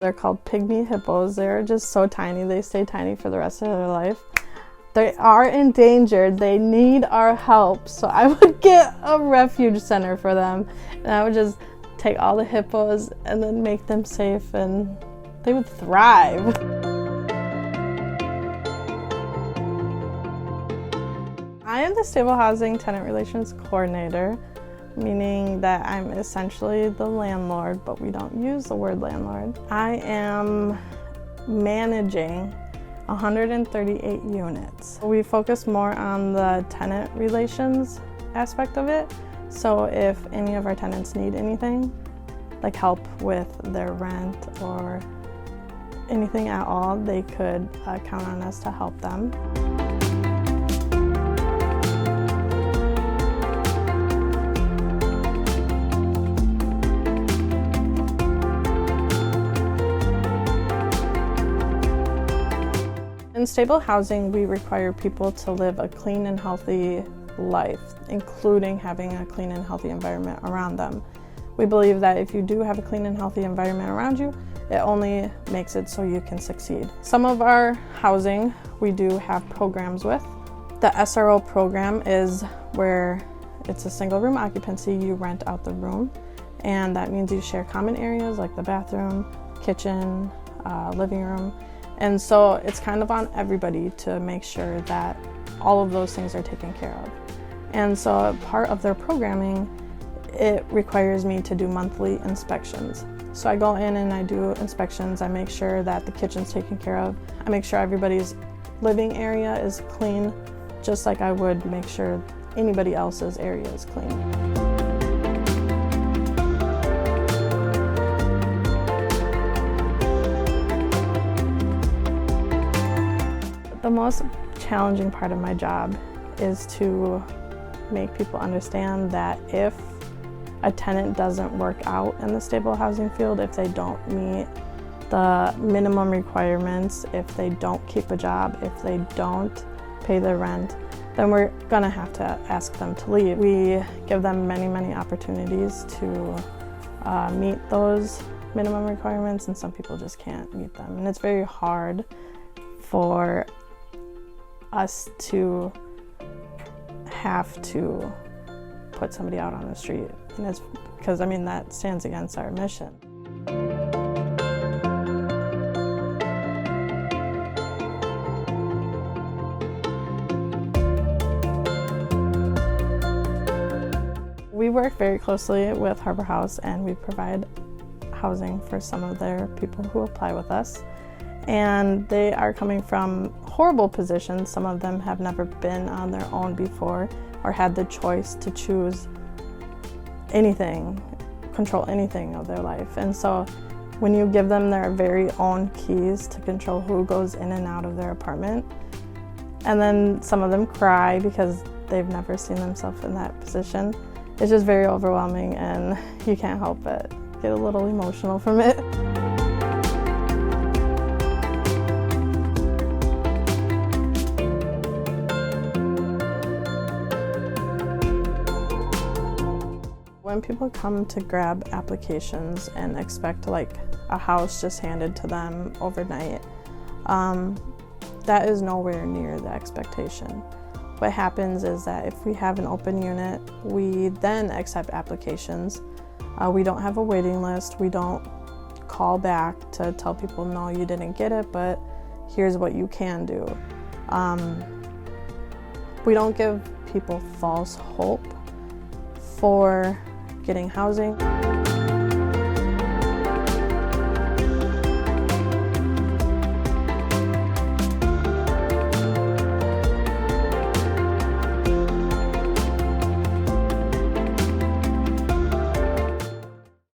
They're called pygmy hippos. They're just so tiny. They stay tiny for the rest of their life. They are endangered. They need our help. So I would get a refuge center for them. And I would just take all the hippos and then make them safe, and they would thrive. I am the Stable Housing Tenant Relations Coordinator, meaning that I'm essentially the landlord, but we don't use the word landlord. I am managing 138 units. We focus more on the tenant relations aspect of it. So if any of our tenants need anything, like help with their rent or anything at all, they could count on us to help them. In stable housing, we require people to live a clean and healthy life, including having a clean and healthy environment around them. We believe that if you do have a clean and healthy environment around you, it only makes it so you can succeed. Some of our housing we do have programs with. The SRO program is where it's a single room occupancy. You rent out the room, and that means you share common areas like the bathroom, kitchen, living room. And so it's kind of on everybody to make sure that all of those things are taken care of. And so part of their programming, it requires me to do monthly inspections. So I go in and I do inspections. I make sure that the kitchen's taken care of. I make sure everybody's living area is clean, just like I would make sure anybody else's area is clean. The most challenging part of my job is to make people understand that if a tenant doesn't work out in the stable housing field, if they don't meet the minimum requirements, if they don't keep a job, if they don't pay their rent, then we're gonna have to ask them to leave. We give them many opportunities to meet those minimum requirements, and some people just can't meet them. And it's very hard for us to have to put somebody out on the street, and it's because, I mean, that stands against our mission. We work very closely with Harbor House, and we provide housing for some of their people who apply with us. And they are coming from horrible positions. Some of them have never been on their own before or had the choice to choose anything, control anything of their life. And so when you give them their very own keys to control who goes in and out of their apartment, and then some of them cry because they've never seen themselves in that position, it's just very overwhelming, and you can't help but get a little emotional from it. When people come to grab applications and expect like a house just handed to them overnight, that is nowhere near the expectation. What happens is that if we have an open unit, we then accept applications. We don't have a waiting list. We don't call back to tell people, no, you didn't get it, but here's what you can do. We don't give people false hope for getting housing.